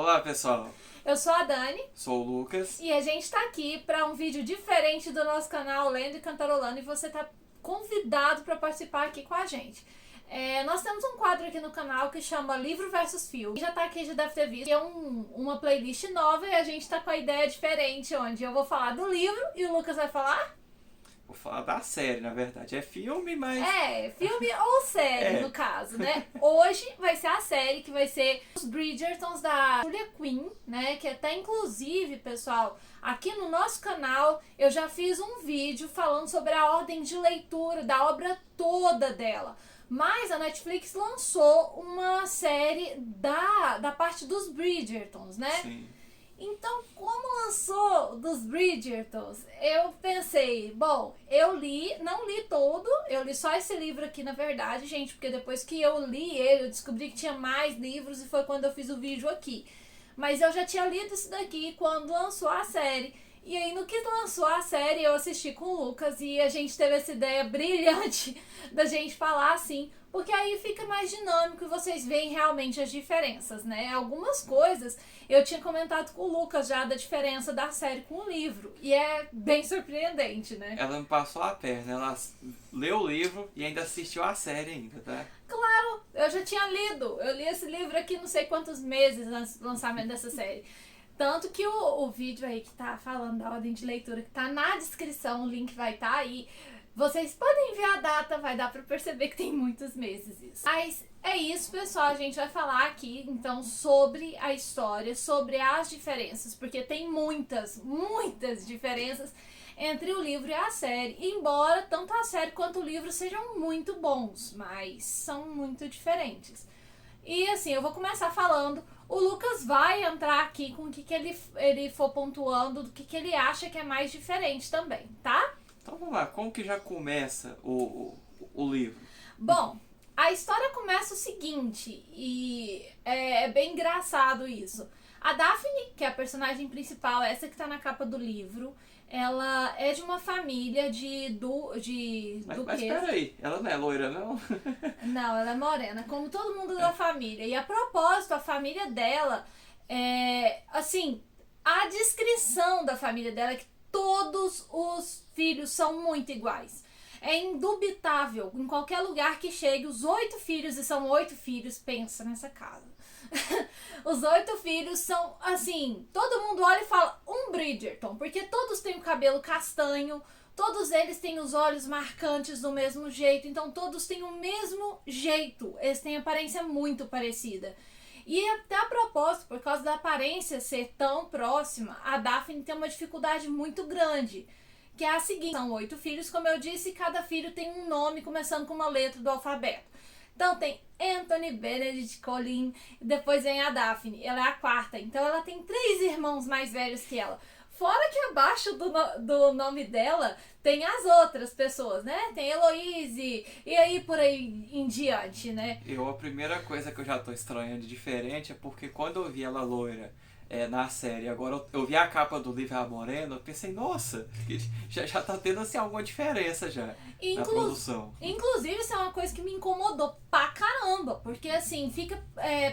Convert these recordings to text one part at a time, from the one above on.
Olá, pessoal. Eu sou a Dani. Sou o Lucas. E a gente tá aqui para um vídeo diferente do nosso canal Lendo e Cantarolando, e você tá convidado para participar aqui com a gente. Nós temos um quadro aqui no canal que chama Livro versus Filme. Já tá aqui, já deve ter visto. É uma playlist nova e a gente tá com a ideia diferente, onde eu vou falar do livro e o Lucas vai falar... Vou falar da série, na verdade. É filme, mas... filme ou série, no caso, né? Hoje vai ser a série, que vai ser Os Bridgertons, da Julia Quinn, né? Que até, inclusive, pessoal, aqui no nosso canal, eu já fiz um vídeo falando sobre a ordem de leitura da obra toda dela. Mas a Netflix lançou uma série da parte dos Bridgertons, né? Sim. Então, como lançou dos Bridgertons, eu pensei, bom, não li todo, eu li só esse livro aqui, na verdade, gente, porque depois que eu li ele, eu descobri que tinha mais livros e foi quando eu fiz o vídeo aqui. Mas eu já tinha lido isso daqui quando lançou a série. E aí, no que lançou a série, eu assisti com o Lucas e a gente teve essa ideia brilhante da gente falar assim, porque aí fica mais dinâmico e vocês veem realmente as diferenças, né? Algumas coisas eu tinha comentado com o Lucas já da diferença da série com o livro, e é bem surpreendente, né? Ela me passou a perna, ela leu o livro e ainda assistiu a série ainda, tá? Claro, eu já tinha lido, eu li esse livro aqui não sei quantos meses antes do lançamento dessa série. Tanto que o vídeo aí que tá falando da ordem de leitura, que tá na descrição, o link vai estar aí. Vocês podem ver a data, vai dar pra perceber que tem muitos meses isso. Mas é isso, pessoal, a gente vai falar aqui, então, sobre a história, sobre as diferenças, porque tem muitas diferenças entre o livro e a série. Embora tanto a série quanto o livro sejam muito bons, mas são muito diferentes. E assim, eu vou começar falando, o Lucas vai entrar aqui com o que ele for pontuando, do que ele acha que é mais diferente também, tá? Então vamos lá, como que já começa o livro? Bom, a história começa o seguinte, e é bem engraçado isso. A Daphne, que é a personagem principal, essa que tá na capa do livro, ela é de uma família de duquesa. Mas peraí, ela não é loira, não? Não, ela é morena, como todo mundo da família. E a propósito, a família dela, assim, a descrição da família dela é que todos os filhos são muito iguais. É indubitável, em qualquer lugar que chegue, os 8 filhos, e são 8 filhos, pensa nessa casa. Os 8 filhos são, assim, todo mundo olha e fala, um Bridgerton, porque todos têm o cabelo castanho, todos eles têm os olhos marcantes do mesmo jeito, então todos têm o mesmo jeito, eles têm aparência muito parecida. E até a propósito, por causa da aparência ser tão próxima, a Daphne tem uma dificuldade muito grande, que é a seguinte: são 8 filhos, como eu disse, e cada filho tem um nome começando com uma letra do alfabeto. Então tem Anthony, Benedict, Colin, e depois vem a Daphne, ela é a quarta, então ela tem 3 irmãos mais velhos que ela. Fora que abaixo do nome dela tem as outras pessoas, né? Tem Heloise, e aí por aí em diante, né? A primeira coisa que eu já tô estranhando de diferente é porque quando eu vi ela loira na série, agora eu vi a capa do livro A Morena, eu pensei, nossa, já tá tendo assim alguma diferença já na produção. Inclusive, isso é uma coisa que me incomodou pra caramba, porque assim,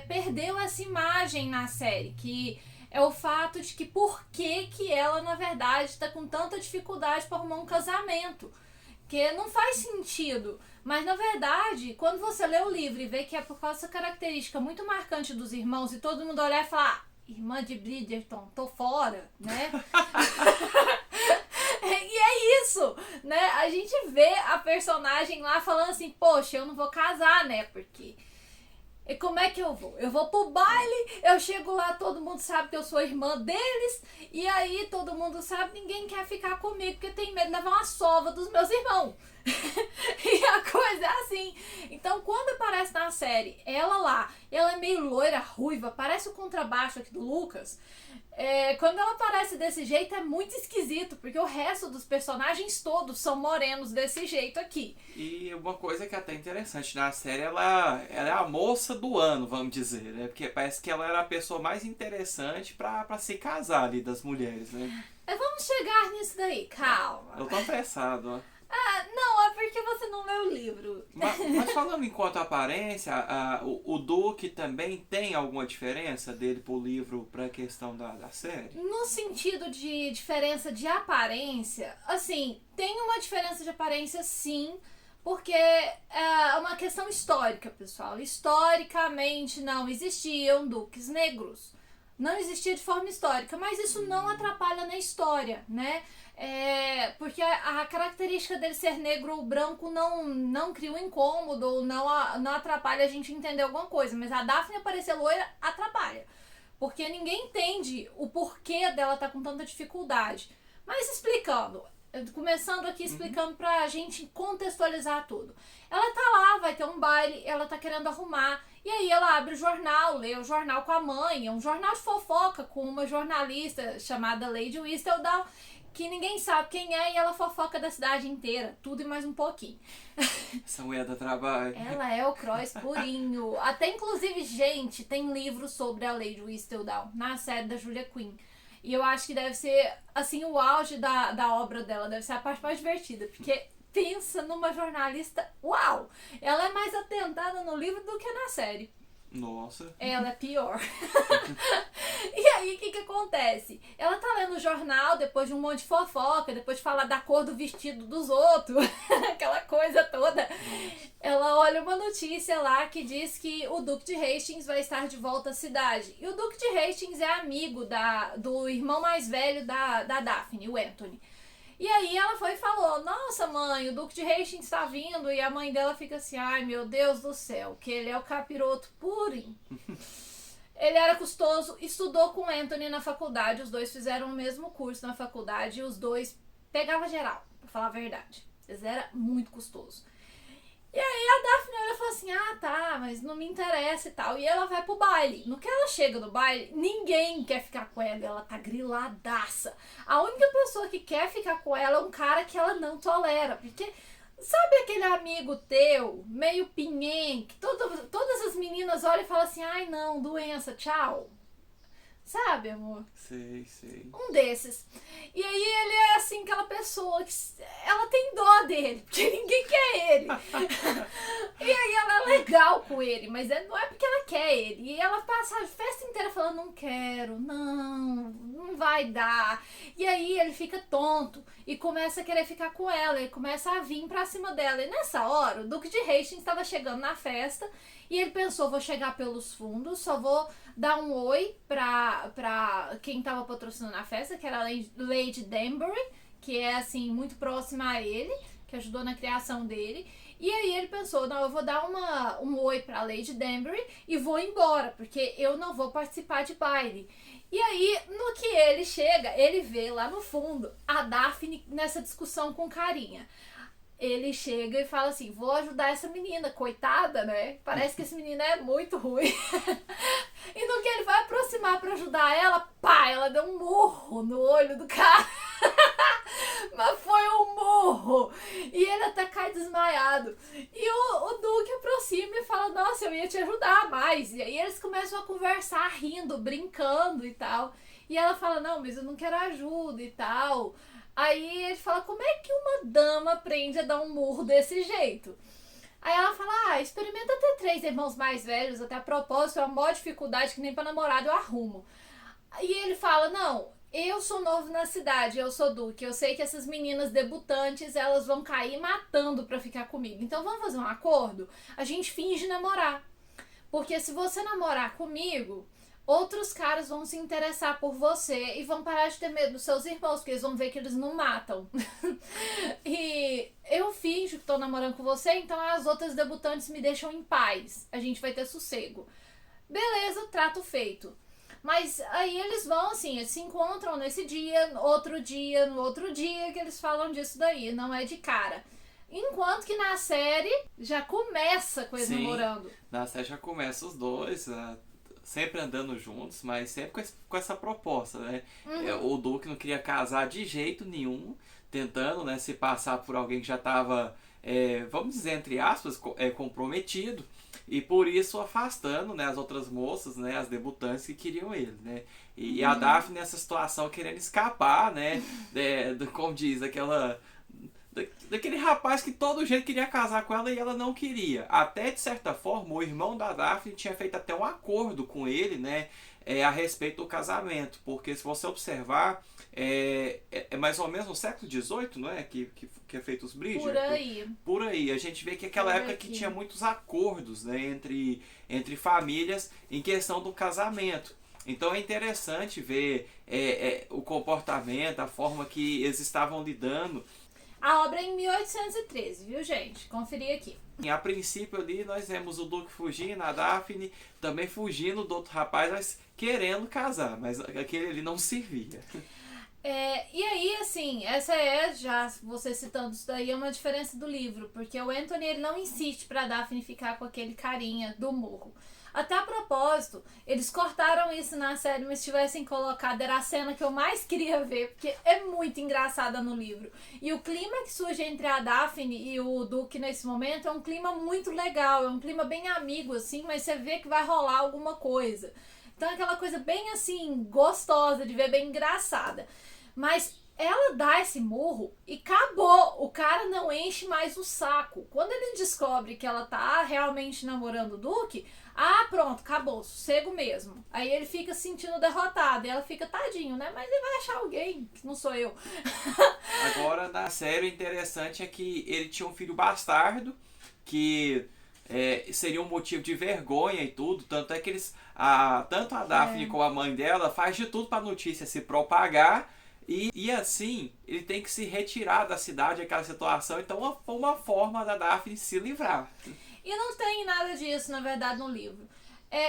perdeu essa imagem na série, que é o fato de que por que ela, na verdade, tá com tanta dificuldade para arrumar um casamento. Que não faz sentido. Mas, na verdade, quando você lê o livro e vê que é por causa dessa característica muito marcante dos irmãos, e todo mundo olhar e falar, irmã de Bridgerton, tô fora, né? E é isso, né? A gente vê a personagem lá falando assim, poxa, eu não vou casar, né? Porque... E como é que eu vou? Eu vou pro baile, eu chego lá, todo mundo sabe que eu sou irmã deles, e aí todo mundo sabe, ninguém quer ficar comigo porque tem medo de levar uma sova dos meus irmãos. E a coisa é assim. Então, quando aparece na série, ela é meio loira, ruiva, parece o contrabaixo aqui do Lucas. Quando ela aparece desse jeito é muito esquisito, porque o resto dos personagens todos são morenos desse jeito aqui. E uma coisa que é até interessante na série, ela é a moça do ano, vamos dizer, né? Porque parece que ela era a pessoa mais interessante pra se casar ali das mulheres, né? Vamos chegar nisso daí, calma. Eu tô apressado, ó. Não, é porque porque você não leu o livro. Mas falando enquanto aparência, o Duque também tem alguma diferença dele pro livro pra questão da série? No sentido de diferença de aparência, assim, tem uma diferença de aparência sim, porque é uma questão histórica, pessoal. Historicamente não existiam duques negros. Não existia de forma histórica, mas isso não atrapalha na história, né? Porque a característica dele ser negro ou branco não cria um incômodo ou não atrapalha a gente entender alguma coisa. Mas a Daphne aparecer loira atrapalha. Porque ninguém entende o porquê dela estar com tanta dificuldade. Mas explicando, começando aqui explicando pra gente contextualizar tudo. Ela tá lá, vai ter um baile, ela tá querendo arrumar. E aí ela abre o jornal, lê o jornal com a mãe. É um jornal de fofoca com uma jornalista chamada Lady Whistledown, que ninguém sabe quem é, e ela fofoca da cidade inteira. Tudo e mais um pouquinho. Essa mulher dá trabalho. Ela é o Cross purinho. Até inclusive, gente, tem livros sobre a Lady Whistledown na série da Julia Quinn. E eu acho que deve ser, assim, o auge da obra dela. Deve ser a parte mais divertida. Porque pensa numa jornalista, uau! Ela é mais atentada no livro do que na série. Nossa. Ela é pior. E aí, o que acontece? Ela tá lendo o jornal, depois de um monte de fofoca, depois de falar da cor do vestido dos outros, aquela coisa toda. Ela olha uma notícia lá que diz que o Duque de Hastings vai estar de volta à cidade. E o Duque de Hastings é amigo do irmão mais velho da Daphne, o Anthony. E aí ela foi e falou, nossa mãe, o Duque de Hastings está vindo. E a mãe dela fica assim, ai meu Deus do céu, que ele é o capiroto purinho. Ele era custoso, estudou com Anthony na faculdade, os dois fizeram o mesmo curso na faculdade e os dois pegavam geral, pra falar a verdade. Eles eram muito custosos. E aí a Daphne olha e fala assim, ah tá, mas não me interessa e tal. E ela vai pro baile. No que ela chega no baile, ninguém quer ficar com ela, ela tá griladaça. A única pessoa que quer ficar com ela é um cara que ela não tolera, porque... Sabe aquele amigo teu, meio pinhen, que todas as meninas olham e falam assim, ai não, doença, tchau. Sabe, amor? Sei. Um desses. E aí ele é assim, aquela pessoa que ela tem dó dele, porque ninguém quer ele. E aí ela é legal com ele, mas não é porque ela quer ele. E ela passa a festa inteira falando, não quero, não vai dar. E aí ele fica tonto e começa a querer ficar com ela, e começa a vir pra cima dela. E nessa hora, o Duque de Hastings estava chegando na festa e ele pensou, vou chegar pelos fundos, só vou dar um oi pra quem tava patrocinando a festa, que era a Lady Danbury, que é assim, muito próxima a ele, que ajudou na criação dele. E aí ele pensou, não, eu vou dar um oi pra Lady Danbury e vou embora, porque eu não vou participar de baile. E aí, no que ele chega, ele vê lá no fundo a Daphne nessa discussão com carinha. Ele chega e fala assim, vou ajudar essa menina, coitada, né? Parece que esse menino é muito ruim. E no que ele vai aproximar pra ajudar ela, pá, ela deu um murro no olho do cara. Mas foi um murro. E ele até cai desmaiado. E o Duque aproxima e fala, nossa, eu ia te ajudar mais. E aí eles começam a conversar, rindo, brincando e tal. E ela fala, não, mas eu não quero ajuda e tal. Aí ele fala, como é que uma dama aprende a dar um murro desse jeito? Aí ela fala, experimenta ter 3 irmãos mais velhos, até a propósito, é uma maior dificuldade que nem pra namorado eu arrumo. E ele fala, não, eu sou novo na cidade, eu sou Duque, eu sei que essas meninas debutantes, elas vão cair matando pra ficar comigo. Então vamos fazer um acordo? A gente finge namorar. Porque se você namorar comigo... outros caras vão se interessar por você e vão parar de ter medo dos seus irmãos, porque eles vão ver que eles não matam. E eu finjo que tô namorando com você, então as outras debutantes me deixam em paz. A gente vai ter sossego. Beleza, trato feito. Mas aí eles vão assim, eles se encontram nesse dia, no outro dia que eles falam disso daí, não é de cara. Enquanto que na série já começa com eles namorando. Na série já começa os dois... sempre andando juntos, mas sempre com essa proposta, né? O Duque não queria casar de jeito nenhum, tentando, né, se passar por alguém que já estava, vamos dizer, entre aspas, comprometido, e por isso afastando, né, as outras moças, né, as debutantes que queriam ele, né? E a Daphne nessa situação querendo escapar, né, como diz, aquela... daquele rapaz que todo jeito queria casar com ela e ela não queria. Até, de certa forma, o irmão da Daphne tinha feito até um acordo com ele, né? A respeito do casamento. Porque se você observar, é mais ou menos no século XVIII, não é? Que é feito os Bridgerton. Por aí. Por aí. A gente vê que aquela época que tinha muitos acordos, né? Entre famílias em questão do casamento. Então é interessante ver o comportamento, a forma que eles estavam lidando. A obra é em 1813, viu, gente? Conferir aqui. A princípio ali nós vemos o Duque fugindo, a Daphne também fugindo do outro rapaz, mas querendo casar, mas aquele ali não servia. E aí, assim, essa é, já você citando isso daí, é uma diferença do livro, porque o Anthony ele não insiste pra Daphne ficar com aquele carinha do morro. Até a propósito, eles cortaram isso na série, mas se tivessem colocado, era a cena que eu mais queria ver, porque é muito engraçada no livro. E o clima que surge entre a Daphne e o Duque nesse momento é um clima muito legal, é um clima bem amigo, assim, mas você vê que vai rolar alguma coisa. Então é aquela coisa bem, assim, gostosa de ver, bem engraçada. Mas ela dá esse murro e acabou. O cara não enche mais o saco. Quando ele descobre que ela tá realmente namorando o Duque, pronto, acabou, sossego mesmo. Aí ele fica se sentindo derrotado e ela fica tadinho, né? Mas ele vai achar alguém, que não sou eu. Agora, na série, o interessante é que ele tinha um filho bastardo, que seria um motivo de vergonha e tudo. Tanto é que tanto a Daphne como a mãe dela faz de tudo para a notícia se propagar. E assim, ele tem que se retirar da cidade, aquela situação. Então foi uma forma da Daphne se livrar. E não tem nada disso, na verdade, no livro.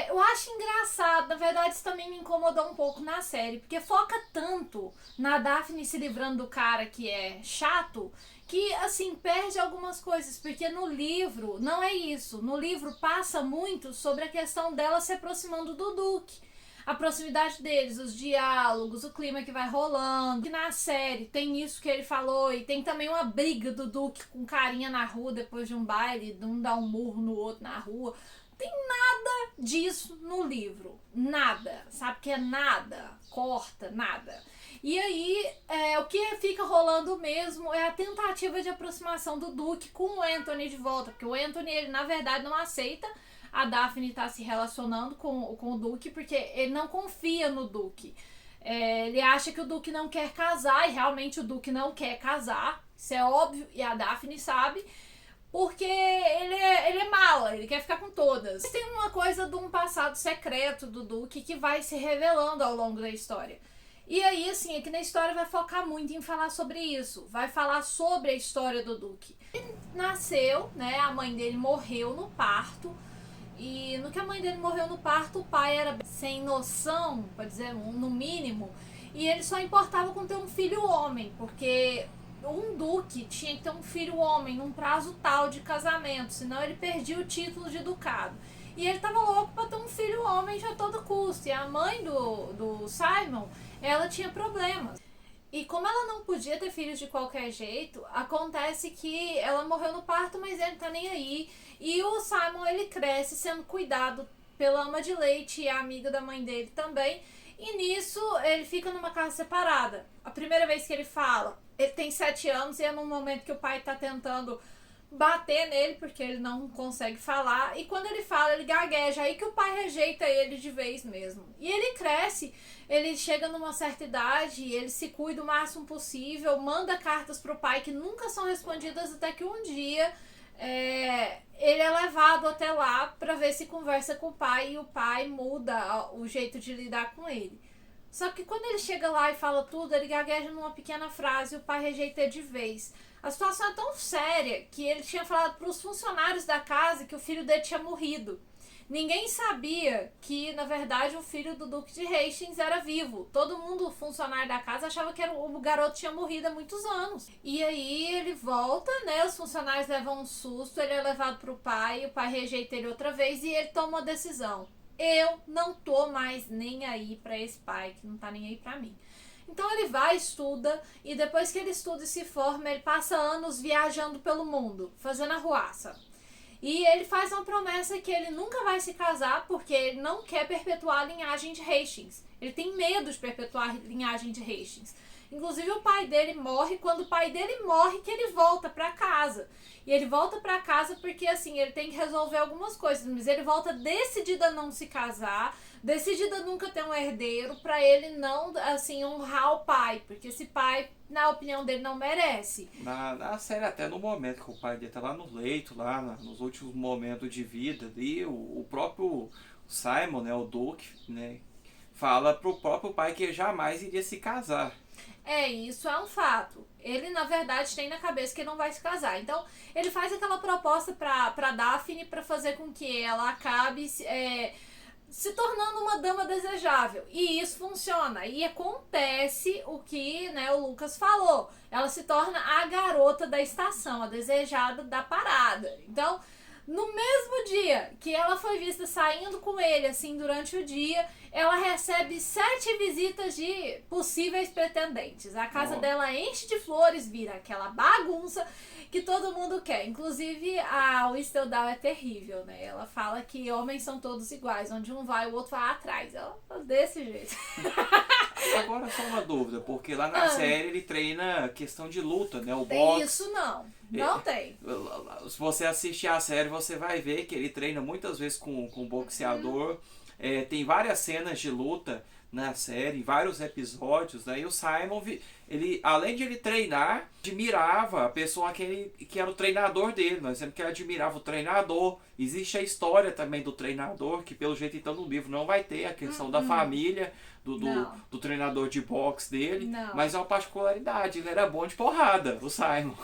Eu acho engraçado, na verdade isso também me incomodou um pouco na série, porque foca tanto na Daphne se livrando do cara que é chato, que assim, perde algumas coisas, porque no livro não é isso. No livro passa muito sobre a questão dela se aproximando do Duque. A proximidade deles, os diálogos, o clima que vai rolando. E na série tem isso que ele falou, e tem também uma briga do Duque com carinha na rua depois de um baile, um dá um murro no outro na rua. Tem nada disso no livro. Nada. Sabe que é nada. Corta, nada. E aí, o que fica rolando mesmo é a tentativa de aproximação do Duque com o Anthony de volta. Porque o Anthony, ele na verdade não aceita a Daphne tá se relacionando com o Duque, porque ele não confia no Duque. Ele acha que o Duque não quer casar, e realmente o Duque não quer casar, isso é óbvio, e a Daphne sabe, porque ele é mala, ele quer ficar com todas. Tem uma coisa de um passado secreto do Duque que vai se revelando ao longo da história. E aí, assim, aqui na história vai focar muito em falar sobre isso, vai falar sobre a história do Duque. Ele nasceu, né, a mãe dele morreu no parto. E no que a mãe dele morreu no parto, o pai era sem noção, para dizer no mínimo, e ele só importava com ter um filho homem, porque um duque tinha que ter um filho homem num prazo tal de casamento, senão ele perdia o título de ducado. E ele tava louco para ter um filho homem de a todo custo. E a mãe do Simon, ela tinha problemas. E como ela não podia ter filhos de qualquer jeito, acontece que ela morreu no parto, mas ele tá nem aí. E o Simon, ele cresce sendo cuidado pela ama de leite e a amiga da mãe dele também. E nisso, ele fica numa casa separada. A primeira vez que ele fala, ele tem 7 anos e é num momento que o pai tá tentando bater nele, porque ele não consegue falar. E quando ele fala, ele gagueja. Aí que o pai rejeita ele de vez mesmo. E ele cresce, ele chega numa certa idade, ele se cuida o máximo possível, manda cartas pro pai que nunca são respondidas, até que um dia ele é levado até lá pra ver se conversa com o pai, e o pai muda o jeito de lidar com ele. Só que quando ele chega lá e fala tudo, ele gagueja numa pequena frase e o pai rejeita ele de vez. A situação é tão séria que ele tinha falado para os funcionários da casa que o filho dele tinha morrido. Ninguém sabia que, na verdade, o filho do Duque de Hastings era vivo. Todo mundo, funcionário da casa, achava que o garoto tinha morrido há muitos anos. E aí ele volta, né? Os funcionários levam um susto, ele é levado pro pai, o pai rejeita ele outra vez e ele toma uma decisão. Eu não tô mais nem aí pra esse pai, que não tá nem aí pra mim. Então ele vai, estuda, e depois que ele estuda e se forma, ele passa anos viajando pelo mundo, fazendo arruaça. E ele faz uma promessa que ele nunca vai se casar porque ele não quer perpetuar a linhagem de Hastings. Ele tem medo de perpetuar a linhagem de Hastings. Inclusive o pai dele morre, quando o pai dele morre que ele volta pra casa. E ele volta pra casa porque assim, ele tem que resolver algumas coisas, mas ele volta decidido a não se casar, decidido a nunca ter um herdeiro, pra ele não, assim, honrar o pai, porque esse pai, na opinião dele, não merece. Na série, até no momento que o pai dele tá lá no leito, nos últimos momentos de vida ali, o próprio Simon, né, o Duke, né, fala pro próprio pai que ele jamais iria se casar. Isso é um fato. Ele, na verdade, tem na cabeça que ele não vai se casar. Então, ele faz aquela proposta pra Daphne pra fazer com que ela acabe se tornando uma dama desejável. E isso funciona. E acontece o que, né, o Lucas falou. Ela se torna a garota da estação, a desejada da parada. Então, no mesmo dia que ela foi vista saindo com ele, assim, durante o dia, ela recebe 7 visitas de possíveis pretendentes. A casa dela enche de flores, vira aquela bagunça que todo mundo quer. Inclusive, a Whistledown é terrível, né? Ela fala que homens são todos iguais. Onde um vai, o outro vai atrás. Ela fala desse jeito. Agora só uma dúvida, porque lá na série ele treina questão de luta, né? O Tem boxe. isso não. Não tem. Se você assistir a série, você vai ver que ele treina muitas vezes com boxeador. Tem várias cenas de luta na série, vários episódios, né? E o Simon, ele, além de ele treinar, admirava a pessoa que era o treinador dele. Nós sempre que ele admirava o treinador. Existe a história também do treinador, que pelo jeito então no livro não vai ter a questão da família do treinador de boxe dele, mas é uma particularidade, ele era bom de porrada, o Simon.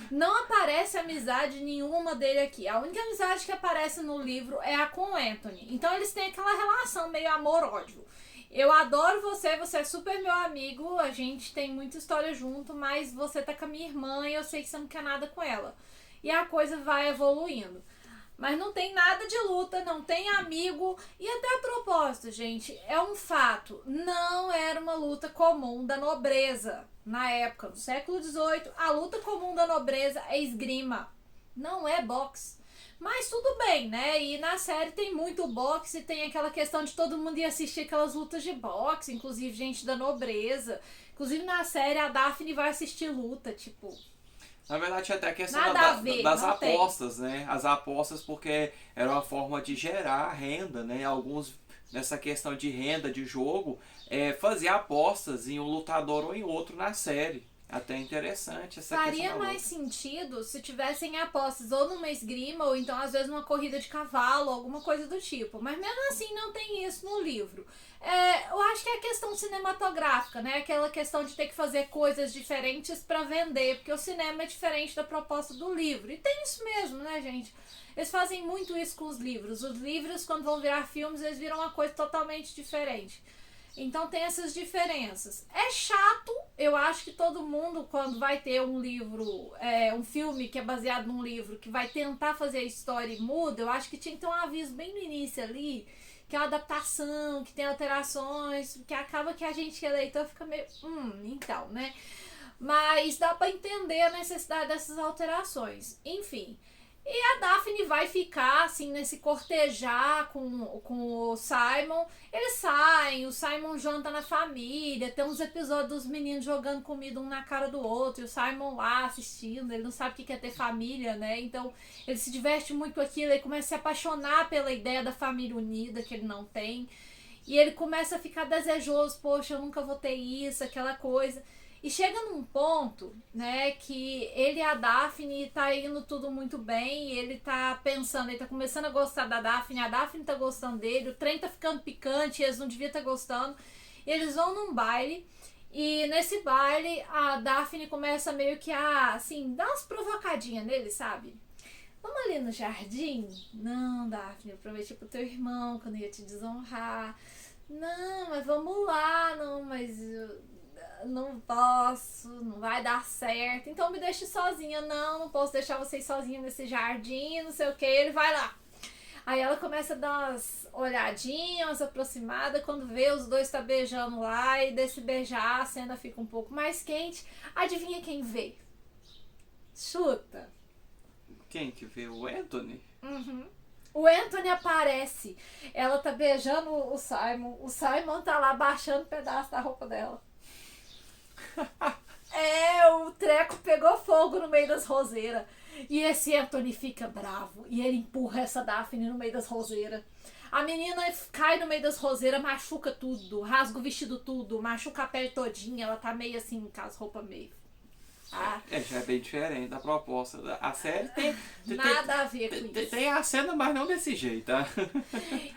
Não aparece amizade nenhuma dele aqui. A única amizade que aparece no livro é a com o Anthony. Então eles têm aquela relação meio amor-ódio. Eu adoro você, você é super meu amigo, a gente tem muita história junto, mas você tá com a minha irmã e eu sei que você não quer nada com ela. E a coisa vai evoluindo. Mas não tem nada de luta, não tem amigo. E até a propósito, gente, é um fato. Não era uma luta comum da nobreza. Na época, no século XVIII, a luta comum da nobreza é esgrima. Não é boxe. Mas tudo bem, né? E na série tem muito boxe, tem aquela questão de todo mundo ir assistir aquelas lutas de boxe, inclusive gente da nobreza. Inclusive na série a Daphne vai assistir luta, tipo... Na verdade, até a questão das apostas, né? As apostas porque era uma forma de gerar renda, né? Alguns, nessa questão de renda de jogo, fazia apostas em um lutador ou em outro na série. Até interessante essa questão. Faria mais sentido se tivessem apostas ou numa esgrima ou então às vezes numa corrida de cavalo, alguma coisa do tipo. Mas mesmo assim não tem isso no livro. Eu acho que é a questão cinematográfica, né? Aquela questão de ter que fazer coisas diferentes pra vender, porque o cinema é diferente da proposta do livro. E tem isso mesmo, né, gente? Eles fazem muito isso com os livros. Os livros, quando vão virar filmes, eles viram uma coisa totalmente diferente. Então tem essas diferenças. É chato, eu acho que todo mundo, quando vai ter um livro, um filme que é baseado num livro, que vai tentar fazer a história e muda, eu acho que tinha que ter um aviso bem no início ali, que é uma adaptação, que tem alterações, que acaba que a gente que é leitor fica meio, então, né? Mas dá pra entender a necessidade dessas alterações. Enfim. E a Daphne vai ficar, assim, nesse cortejar com o Simon. Eles saem, o Simon janta na família, tem uns episódios dos meninos jogando comida um na cara do outro, e o Simon lá assistindo, ele não sabe o que é ter família, né? Então, ele se diverte muito com aquilo, ele começa a se apaixonar pela ideia da família unida, que ele não tem. E ele começa a ficar desejoso, poxa, eu nunca vou ter isso, aquela coisa... E chega num ponto, né, que ele e a Daphne tá indo tudo muito bem, e ele tá pensando, ele tá começando a gostar da Daphne, a Daphne tá gostando dele, o trem tá ficando picante, eles não deviam estar gostando. E eles vão num baile, e nesse baile a Daphne começa meio que a, assim, dar umas provocadinhas nele, sabe? Vamos ali no jardim? Não, Daphne, eu prometi pro teu irmão que eu não ia te desonrar. Não, mas vamos lá, não, mas... não posso, não vai dar certo, então me deixe sozinha. Não posso deixar vocês sozinha nesse jardim, não sei o que. Ele vai lá. Aí ela começa a dar umas olhadinhas, umas aproximadas, quando vê os dois tá beijando lá, e desse beijar a cena fica um pouco mais quente. Adivinha quem vê? Chuta. Quem que vê? O Anthony? Uhum. O Anthony aparece. Ela tá beijando o Simon. O Simon tá lá baixando um pedaço da roupa dela. O treco pegou fogo no meio das roseiras. E esse Anthony fica bravo. E ele empurra essa Daphne no meio das roseiras. A menina cai no meio das roseiras, machuca tudo. Rasga o vestido tudo. Machuca a pele todinha. Ela tá meio assim, com as roupas meio... Já é bem diferente da proposta. A série tem... Nada a ver com isso. Tem a cena, mas não desse jeito, tá?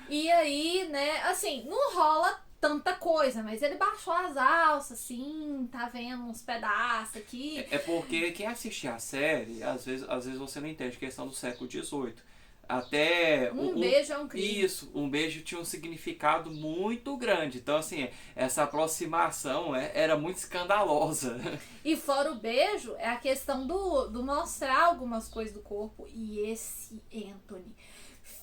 E aí, né, assim, não rola tanta coisa, mas ele baixou as alças, assim, tá vendo uns pedaços aqui. É porque quem assistir a série, às vezes você não entende questão do século XVIII. Até um beijo é um crime. Isso, um beijo tinha um significado muito grande. Então, assim, essa aproximação era muito escandalosa. E fora o beijo, é a questão do mostrar algumas coisas do corpo. E esse Anthony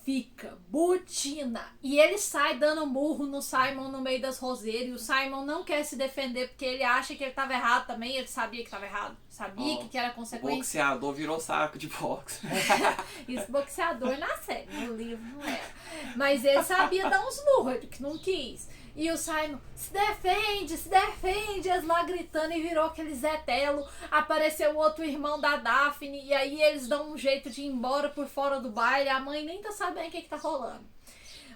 fica, butina. E ele sai dando murro no Simon no meio das roseiras. E o Simon não quer se defender porque ele acha que ele estava errado também. Ele sabia que estava errado. Sabia que era consequência. O boxeador virou saco de boxe. Isso, boxeador na série. No livro não era. Mas ele sabia dar uns murros, ele que não quis. E o Simon, se defende, eles lá gritando e virou aquele Zé Telo. Apareceu o outro irmão da Daphne e aí eles dão um jeito de ir embora por fora do baile. A mãe nem tá sabendo o que tá rolando.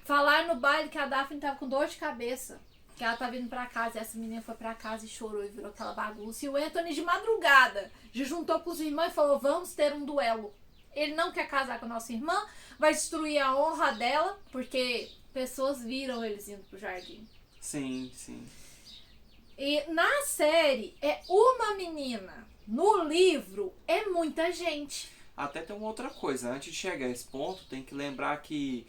Falaram no baile que a Daphne tava com dor de cabeça, que ela tá vindo pra casa e essa menina foi pra casa e chorou e virou aquela bagunça. E o Anthony de madrugada se juntou com os irmãos e falou, vamos ter um duelo. Ele não quer casar com a nossa irmã, vai destruir a honra dela, porque pessoas viram eles indo pro jardim. Sim, sim. E na série é uma menina. No livro é muita gente. Até tem uma outra coisa. Antes de chegar a esse ponto, tem que lembrar que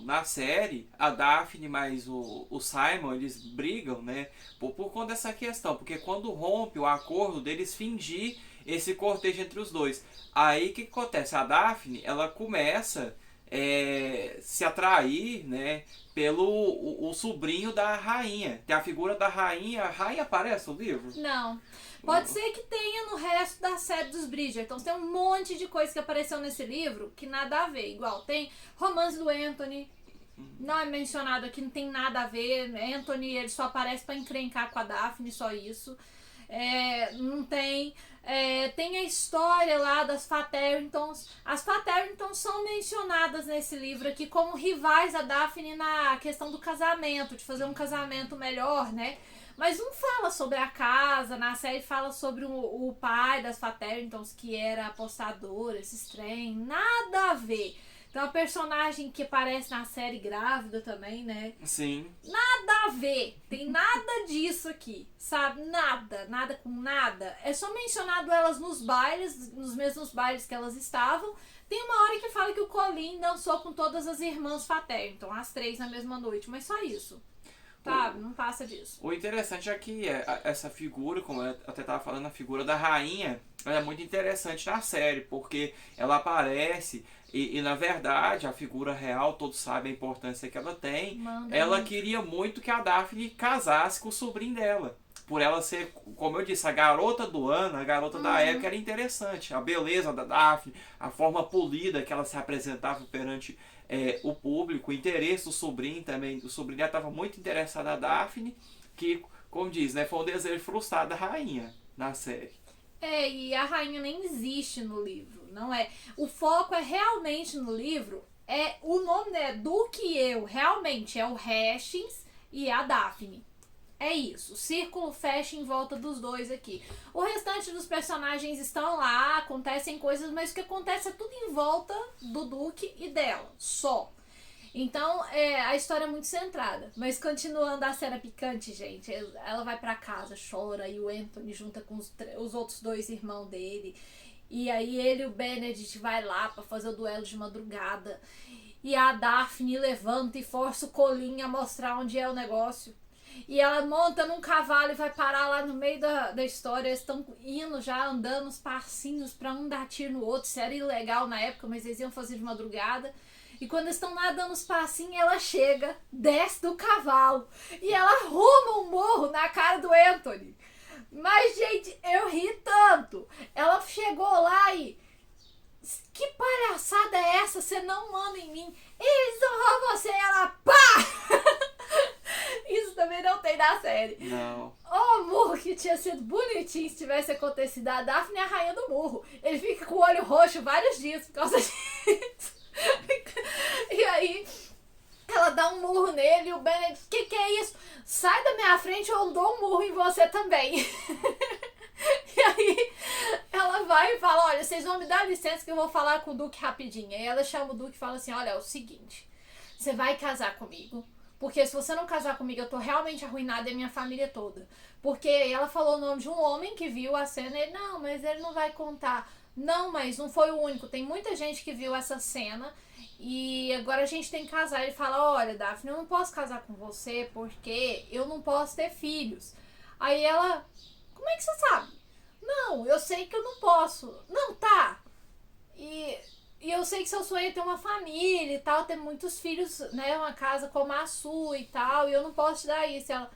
na série, a Daphne mais o Simon, eles brigam, né? Por conta dessa questão. Porque quando rompe o acordo deles fingir esse cortejo entre os dois. Aí o que acontece? A Daphne, ela começa... se atrair, né, pelo o sobrinho da rainha. Tem a figura da rainha. A rainha aparece no livro? Não. Pode ser que tenha no resto da série dos Bridgerton. Tem um monte de coisa que apareceu nesse livro que nada a ver. Igual tem romance do Anthony. Não é mencionado aqui, não tem nada a ver. Anthony, ele só aparece pra encrencar com a Daphne, só isso. Não tem... tem a história lá das Fatterringtons. As Fatterringtons são mencionadas nesse livro aqui como rivais da Daphne na questão do casamento, de fazer um casamento melhor, né? Mas não fala sobre a casa, na série fala sobre o pai das Fatterringtons, que era apostador, esses trem, nada a ver. Tem uma personagem que aparece na série grávida também, né? Sim. Nada a ver. Tem nada disso aqui, sabe? Nada com nada. É só mencionado elas nos bailes, nos mesmos bailes que elas estavam. Tem uma hora que fala que o Colin dançou com todas as irmãs Fatterrington, as 3 na mesma noite, mas só isso. Sabe? Não passa disso. O interessante é que essa figura, como eu até estava falando, a figura da rainha, ela é muito interessante na série, porque ela aparece e na verdade a figura real, todos sabem a importância que ela tem. Ela queria muito que a Daphne casasse com o sobrinho dela. Por ela ser, como eu disse, a garota do ano, a garota da época, era interessante. A beleza da Daphne, a forma polida que ela se apresentava perante o público, o interesse do sobrinho também. O sobrinho dela estava muito interessado na Daphne, que, como diz, né, foi um desejo frustrado da rainha na série. E a rainha nem existe no livro, não é? O foco é realmente no livro, o nome é Duque e eu, realmente é o Hastings e a Daphne. É isso, o círculo fecha em volta dos dois aqui. O restante dos personagens estão lá, acontecem coisas, mas o que acontece é tudo em volta do Duque e dela, só. Então, a história é muito centrada. Mas continuando a cena picante, gente, ela vai pra casa, chora, e o Anthony junta com os outros 2 irmãos dele. E aí ele e o Benedict vai lá pra fazer o duelo de madrugada. E a Daphne levanta e força o Colin a mostrar onde é o negócio. E ela monta num cavalo e vai parar lá no meio da história. Eles estão indo já, andando uns passinhos pra um dar tiro no outro. Isso era ilegal na época, mas eles iam fazer de madrugada. E quando eles estão lá dando uns passinhos, ela chega, desce do cavalo e ela arruma um morro na cara do Anthony. Mas, gente, eu ri tanto. Ela chegou lá e que palhaçada é essa? Você não manda em mim. Eles honram você. Ela, pá! Isso também não tem na série. Não. O murro que tinha sido bonitinho se tivesse acontecido. A Daphne é a rainha do murro. Ele fica com o olho roxo vários dias por causa disso. E aí, ela dá um murro nele e o Benedict, que é isso? Sai da minha frente ou eu dou um murro em você também. E aí, ela vai e fala, olha, vocês vão me dar licença que eu vou falar com o Duque rapidinho. Aí ela chama o Duque e fala assim, olha, é o seguinte, você vai casar comigo, porque se você não casar comigo, eu tô realmente arruinada e a minha família toda. Porque ela falou o nome de um homem que viu a cena e ele, não, mas ele não vai contar. Não, mas não foi o único, tem muita gente que viu essa cena e agora a gente tem que casar. Ele fala, olha, Daphne, eu não posso casar com você porque eu não posso ter filhos. Aí ela, como é que você sabe? Não, eu sei que eu não posso. Não, tá. E eu sei que seu sonho é ter uma família e tal, ter muitos filhos, né, uma casa como a sua e tal, e eu não posso te dar isso. E ela,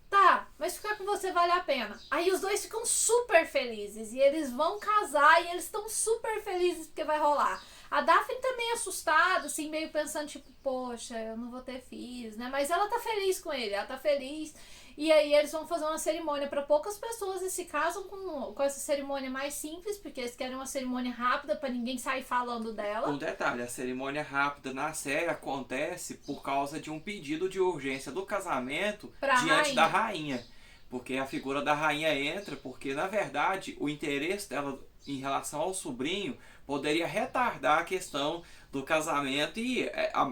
tá, mas ficar com você vale a pena. Aí os dois ficam super felizes e eles vão casar e eles estão super felizes porque vai rolar. A Daphne também é assustada, assim, meio pensando, tipo, poxa, eu não vou ter filhos, né? Mas ela tá feliz com ele, ela tá feliz. E aí eles vão fazer uma cerimônia para poucas pessoas e se casam com essa cerimônia mais simples, porque eles querem uma cerimônia rápida para ninguém sair falando dela. Um detalhe, a cerimônia rápida na série acontece por causa de um pedido de urgência do casamento diante da rainha. Porque a figura da rainha entra, porque na verdade o interesse dela em relação ao sobrinho poderia retardar a questão do casamento e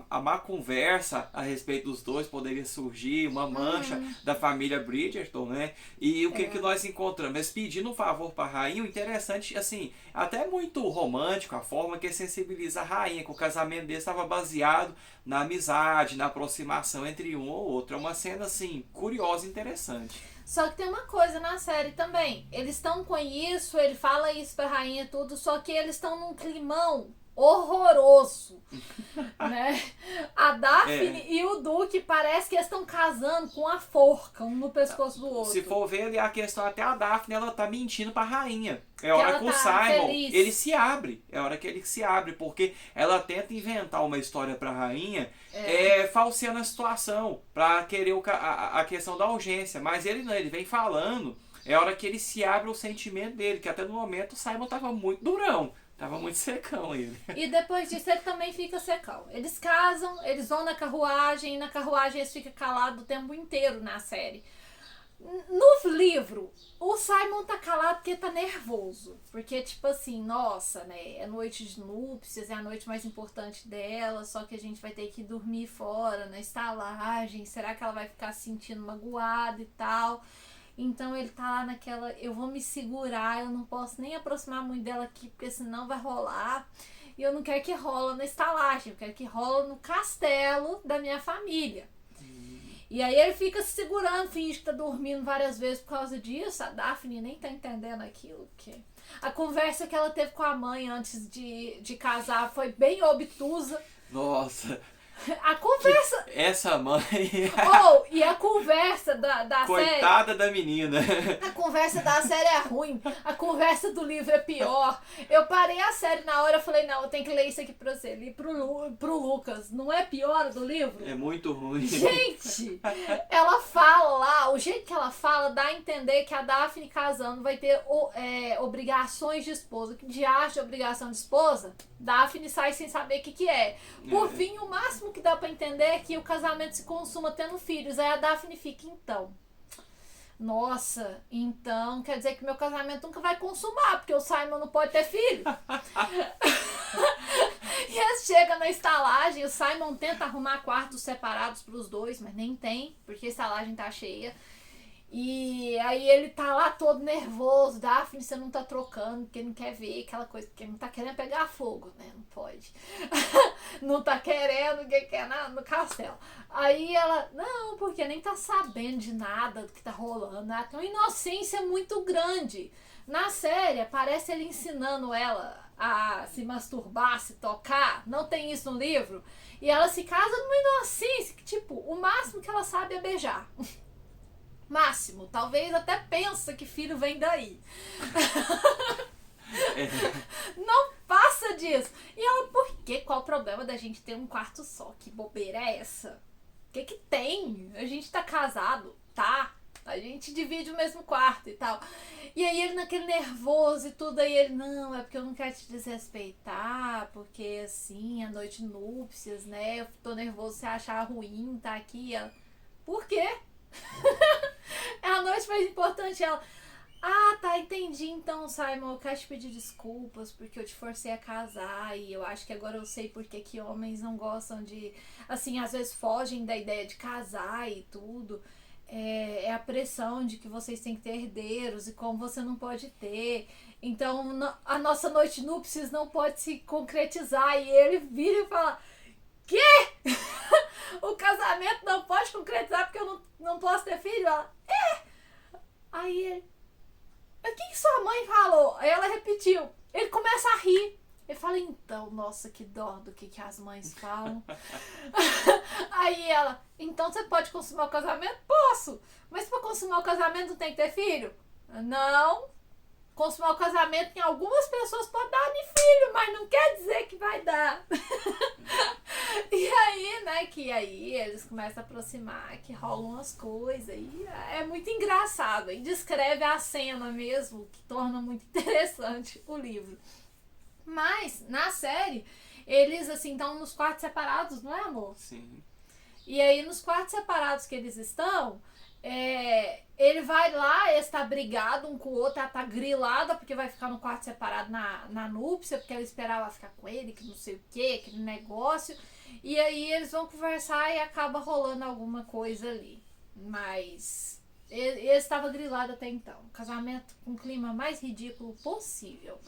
a má conversa a respeito dos dois poderia surgir, uma mancha da família Bridgerton, né? E o que nós encontramos? Eles pedindo um favor para a rainha, o interessante, assim, até muito romântico a forma que sensibiliza a rainha, que o casamento dele estava baseado na amizade, na aproximação entre um ou outro. É uma cena, assim, curiosa e interessante. Só que tem uma coisa na série também. Eles estão com isso, ele fala isso pra rainha e tudo, só que eles estão num climão horroroso, né? A Daphne e o Duque parece que eles estão casando com a forca, um no pescoço do outro. Se for ver ali a questão, até a Daphne, ela tá mentindo pra rainha. É a hora que o Simon, feliz. ele se abre. É a hora que ele se abre, porque ela tenta inventar uma história pra rainha, falseando a situação, pra querer a questão da urgência. Mas ele não, ele vem falando, é a hora que ele se abre o sentimento dele, que até no momento o Simon tava muito durão. Tava muito secão ele. E depois disso ele também fica secão. Eles casam, eles vão na carruagem, e na carruagem eles ficam calados o tempo inteiro na série. No livro, o Simon tá calado porque tá nervoso. Porque, tipo assim, nossa, né? É noite de núpcias, é a noite mais importante dela, só que a gente vai ter que dormir fora, na estalagem. Será que ela vai ficar se sentindo magoada e tal? Então ele tá lá naquela, eu vou me segurar, eu não posso nem aproximar muito dela aqui, porque senão vai rolar. E eu não quero que rola na estalagem, eu quero que rola no castelo da minha família. E aí ele fica se segurando, finge que tá dormindo várias vezes por causa disso. A Daphne nem tá entendendo aquilo. Que a conversa que ela teve com a mãe antes de casar foi bem obtusa. Nossa... A conversa... Essa mãe... E a conversa da série... Coitada da menina. A conversa da série é ruim. A conversa do livro é pior. Eu parei a série na hora e falei, não, eu tenho que ler isso aqui pra você. Li pro Lucas. Não é pior do livro? É muito ruim. Gente, ela fala lá, o jeito que ela fala dá a entender que a Daphne casando vai ter obrigações de esposa. Que diacho de obrigação de esposa? Daphne sai sem saber o que é. Por fim, o máximo que dá pra entender é que o casamento se consuma tendo filhos. Aí a Daphne fica, então... Nossa, então quer dizer que meu casamento nunca vai consumar, porque o Simon não pode ter filho. E eles chegam na estalagem, o Simon tenta arrumar quartos separados pros dois, mas nem tem, porque a estalagem tá cheia. E aí ele tá lá todo nervoso, Daphne, você não tá trocando, porque não quer ver aquela coisa, porque não tá querendo pegar fogo, né? Não pode. Não tá querendo, que quer no castelo. Aí ela, não, porque nem tá sabendo de nada do que tá rolando. Ela tem uma inocência muito grande. Na série, parece ele ensinando ela a se masturbar, se tocar. Não tem isso no livro. E ela se casa numa inocência que, tipo, o máximo que ela sabe é beijar. Máximo, talvez até pensa que filho vem daí. Não passa gosta disso. E ela, por quê? Qual o problema da gente ter um quarto só? Que bobeira é essa? O que tem? A gente tá casado, tá? A gente divide o mesmo quarto e tal. E aí ele naquele nervoso e tudo, aí ele, não, é porque eu não quero te desrespeitar, porque assim, a noite núpcias, né? Eu tô nervoso se achar ruim, tá aqui. Ela, por quê? É a noite mais importante. Ela, ah, tá, entendi. Então, Simon, eu quero te pedir desculpas porque eu te forcei a casar e eu acho que agora eu sei porque que homens não gostam de, assim, às vezes fogem da ideia de casar e tudo. É a pressão de que vocês têm que ter herdeiros e como você não pode ter. Então, a nossa noite núpcias não pode se concretizar. E ele vira e fala, quê? O casamento não pode concretizar porque eu não posso ter filho? Ela, Aí ele, o que sua mãe falou? Aí ela repetiu. Ele começa a rir. Ele fala, então, nossa, que dó do que as mães falam. Aí ela, então você pode consumar o casamento? Posso. Mas pra consumar o casamento não tem que ter filho? Não. Consumar o casamento em algumas pessoas pode dar de filho, mas não quer dizer que vai dar. E aí, né, que aí eles começam a aproximar, que rolam as coisas. E é muito engraçado. E descreve a cena mesmo, que torna muito interessante o livro. Mas, na série, eles, assim, estão nos quartos separados, não é, amor? Sim. E aí, nos quartos separados que eles estão, ele vai lá, está brigado um com o outro, ela tá grilada porque vai ficar no quarto separado na núpcia, porque ela esperava ficar com ele, que não sei o que, aquele negócio. E aí eles vão conversar e acaba rolando alguma coisa ali. Mas ele estava grilado até então. Casamento com o clima mais ridículo possível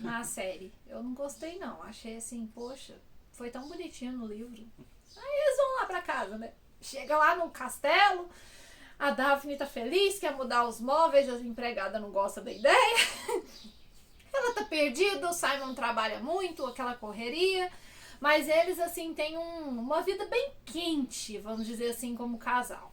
na série. Eu não gostei não, achei assim, poxa, foi tão bonitinho no livro. Aí eles vão lá pra casa, né? Chega lá no castelo, a Daphne tá feliz, quer mudar os móveis, as empregadas não gostam da ideia. Ela tá perdida, o Simon trabalha muito, aquela correria. Mas eles, assim, têm uma vida bem quente, vamos dizer assim, como casal.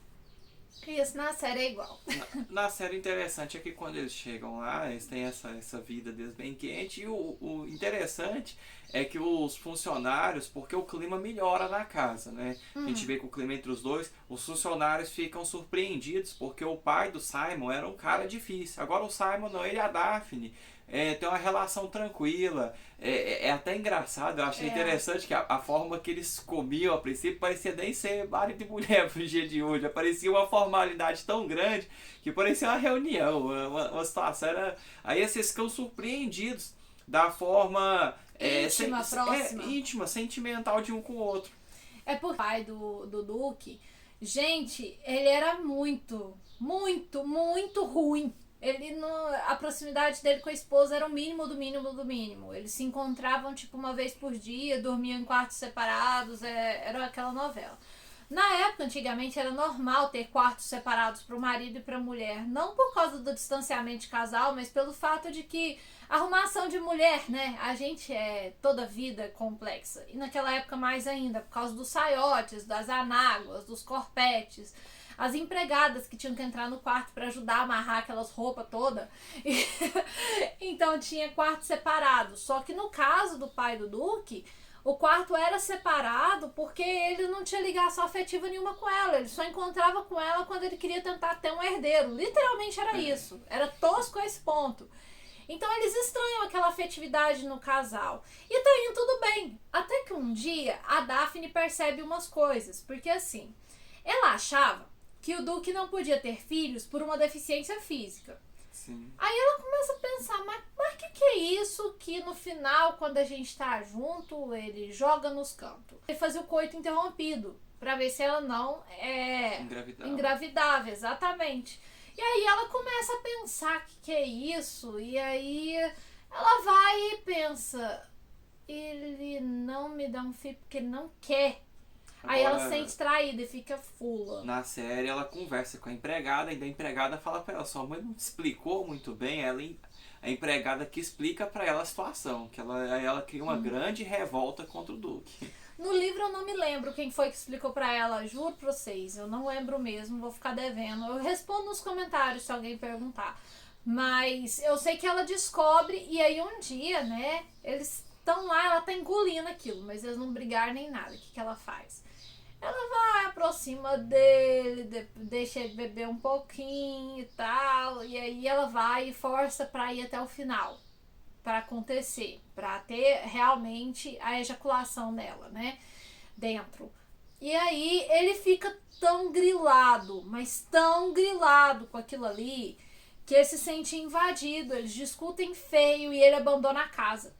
E isso na série é igual. Na série interessante é que quando eles chegam lá, eles têm essa vida deles bem quente. E o interessante é que os funcionários, porque o clima melhora na casa, né? A gente vê que o clima entre os dois, os funcionários ficam surpreendidos, porque o pai do Simon era um cara difícil. Agora o Simon não, ele e a Daphne tem uma relação tranquila. É até engraçado, eu achei interessante que a forma que eles comiam a princípio parecia nem ser marido e mulher pro dia de hoje. Parecia uma formalidade tão grande que parecia uma reunião, uma situação. Aí vocês ficam surpreendidos da forma íntima, próxima. íntima, sentimental de um com o outro. É porque o pai do Duque, gente, ele era muito, muito, muito ruim. A proximidade dele com a esposa era o mínimo do mínimo do mínimo. Eles se encontravam tipo uma vez por dia, dormiam em quartos separados, era aquela novela. Na época, antigamente, era normal ter quartos separados para o marido e para a mulher. Não por causa do distanciamento de casal, mas pelo fato de que arrumação de mulher, né? A gente é toda vida complexa. E naquela época mais ainda, por causa dos saiotes, das anáguas, dos corpetes. As empregadas que tinham que entrar no quarto para ajudar a amarrar aquelas roupas todas. Então tinha quartos separados. Só que no caso do pai do Duque, o quarto era separado porque ele não tinha ligação afetiva nenhuma com ela. Ele só encontrava com ela quando ele queria tentar ter um herdeiro. Literalmente era isso. Era tosco a esse ponto. Então eles estranham aquela afetividade no casal. E tá indo tudo bem. Até que um dia a Daphne percebe umas coisas. Porque assim, ela achava que o Duque não podia ter filhos por uma deficiência física. Sim. Aí ela começa a pensar, mas que é isso que no final, quando a gente tá junto, ele joga nos cantos? Ele fazia o coito interrompido, pra ver se ela não engravidava, exatamente. E aí ela começa a pensar que é isso, e aí ela vai e pensa, ele não me dá um filho porque ele não quer. Aí ela se sente traída e fica fula. Na série ela conversa com a empregada e a empregada fala pra ela, sua mãe não explicou muito bem, a empregada que explica pra ela a situação, que ela cria uma grande revolta contra o Duque. No livro eu não me lembro quem foi que explicou pra ela, juro pra vocês, eu não lembro mesmo, vou ficar devendo. Eu respondo nos comentários se alguém perguntar. Mas eu sei que ela descobre e aí um dia, né, eles estão lá, ela tá engolindo aquilo, mas eles não brigaram nem nada. O que ela faz? Ela vai, aproxima dele, deixa ele beber um pouquinho e tal, e aí ela vai e força pra ir até o final, pra acontecer, pra ter realmente a ejaculação nela, né, dentro. E aí ele fica tão grilado, mas tão grilado com aquilo ali, que ele se sente invadido, eles discutem feio e ele abandona a casa.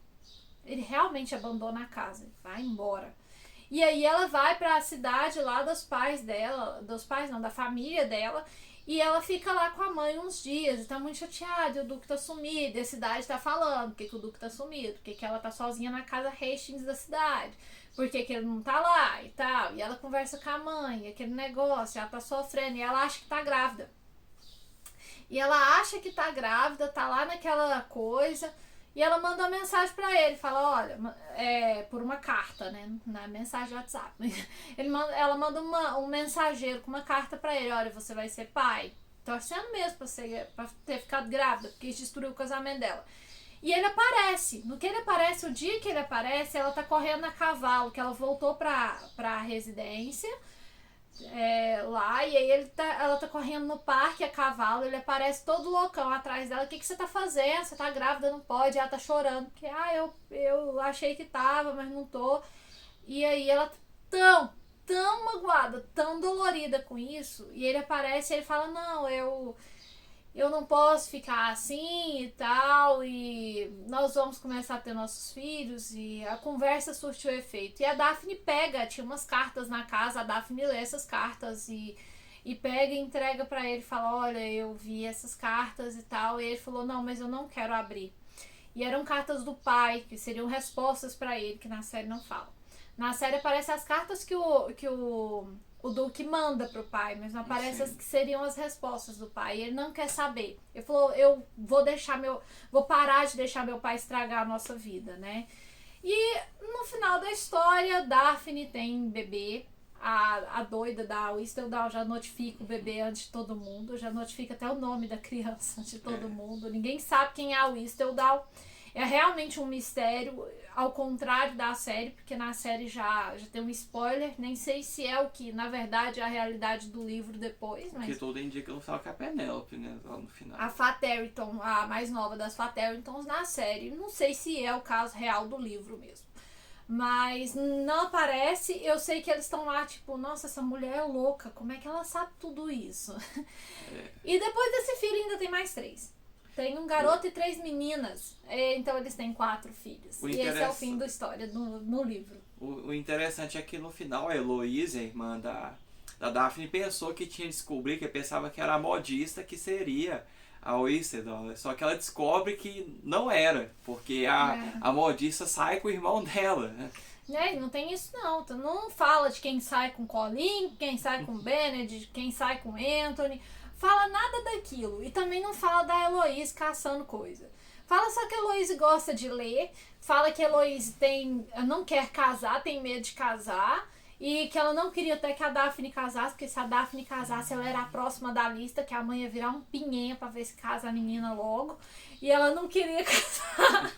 Ele realmente abandona a casa, vai embora. E aí ela vai para a cidade lá dos pais dela, da família dela, e ela fica lá com a mãe uns dias, e tá muito chateada, e o Duque tá sumido, e a cidade tá falando porque que o Duque tá sumido, porque que ela tá sozinha na casa Hastings da cidade, porque que ele não tá lá e tal, e ela conversa com a mãe, aquele negócio, ela tá sofrendo, e ela acha que tá grávida. E ela acha que tá grávida, tá lá naquela coisa... E ela manda uma mensagem pra ele, fala, olha, por uma carta, né, na mensagem do WhatsApp. Ela manda um mensageiro com uma carta pra ele, olha, você vai ser pai. Torcendo mesmo pra ter ficado grávida, porque isso destruiu o casamento dela. E ele aparece. No que ele aparece, o dia que ele aparece, ela tá correndo a cavalo, que ela voltou pra residência. Lá, e aí ela tá correndo no parque a cavalo, ele aparece todo loucão atrás dela. O que você tá fazendo? Você tá grávida, não pode. Ela tá chorando, porque eu achei que tava, mas não tô. E aí ela tá tão magoada, tão dolorida com isso, e ele aparece e ele fala, não, eu não posso ficar assim e tal, e nós vamos começar a ter nossos filhos, e a conversa surtiu efeito. E a Daphne tinha umas cartas na casa, a Daphne lê essas cartas e pega e entrega pra ele, fala, olha, eu vi essas cartas e tal, e ele falou, não, mas eu não quero abrir. E eram cartas do pai, que seriam respostas pra ele, que na série não fala. Na série aparecem as cartas que o Duque manda pro pai, mas não aparece as que seriam as respostas do pai. E ele não quer saber. Ele falou, eu vou parar de deixar meu pai estragar a nossa vida, né? E no final da história, Daphne tem bebê. A doida da Whistledown já notifica o bebê antes de todo mundo, já notifica até o nome da criança antes de todo mundo. Ninguém sabe quem é a Whistledown. É realmente um mistério, ao contrário da série, porque na série já tem um spoiler, nem sei se é o que, na verdade, é a realidade do livro depois, mas... Porque tudo indica no final que é a Penélope, né, lá no final. A Fatterton, a mais nova das Fattertons na série, não sei se é o caso real do livro mesmo. Mas não aparece, eu sei que eles estão lá, tipo, nossa, essa mulher é louca, como é que ela sabe tudo isso? E depois desse filho ainda tem mais 3. Tem um garoto e 3 meninas. Então eles têm 4 filhos. E esse é o fim da história no livro. O interessante é que no final a Heloise, a irmã da Daphne, pensou que tinha descobrido, que pensava que era a modista que seria a Whistledown. Só que ela descobre que não era, porque a modista sai com o irmão dela, né? Não tem isso não. Tu não fala de quem sai com Colin, quem sai com Benedict, quem sai com Anthony. Fala nada daquilo. E também não fala da Heloise caçando coisa. Fala só que a Heloise gosta de ler. Fala que a Heloise não quer casar, tem medo de casar. E que ela não queria até que a Daphne casasse, porque se a Daphne casasse, ela era a próxima da lista, que a mãe ia virar um pinhenha pra ver se casa a menina logo. E ela não queria casar.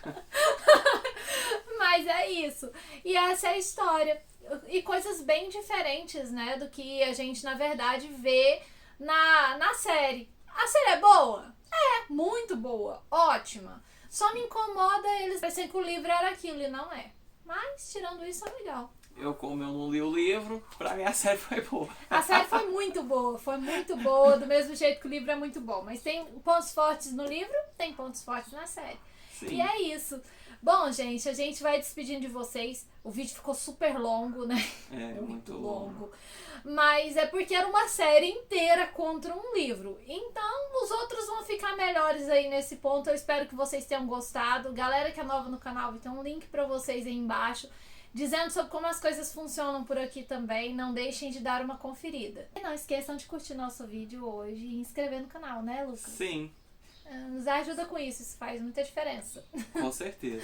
Mas é isso. E essa é a história. E coisas bem diferentes, né, do que a gente, na verdade, vê na série. A série é boa? É, muito boa, ótima. Só me incomoda eles pensarem que o livro era aquilo e não é. Mas, tirando isso, é legal. Como eu não li o livro, pra mim a série foi boa. A série foi muito boa, do mesmo jeito que o livro é muito bom. Mas tem pontos fortes no livro, tem pontos fortes na série. Sim. E é isso. Bom, gente, a gente vai despedindo de vocês. O vídeo ficou super longo, né? Muito longo. Mas é porque era uma série inteira contra um livro. Então, os outros vão ficar melhores aí nesse ponto. Eu espero que vocês tenham gostado. Galera que é nova no canal, vai ter um link pra vocês aí embaixo, dizendo sobre como as coisas funcionam por aqui também. Não deixem de dar uma conferida. E não esqueçam de curtir nosso vídeo hoje e inscrever no canal, né, Lucas? Sim. Nos ajuda com isso faz muita diferença. Com certeza.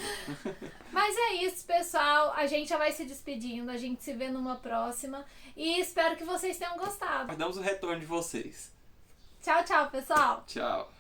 Mas é isso, pessoal. A gente já vai se despedindo. A gente se vê numa próxima. E espero que vocês tenham gostado. Aguardamos o retorno de vocês. Tchau, tchau, pessoal. Tchau.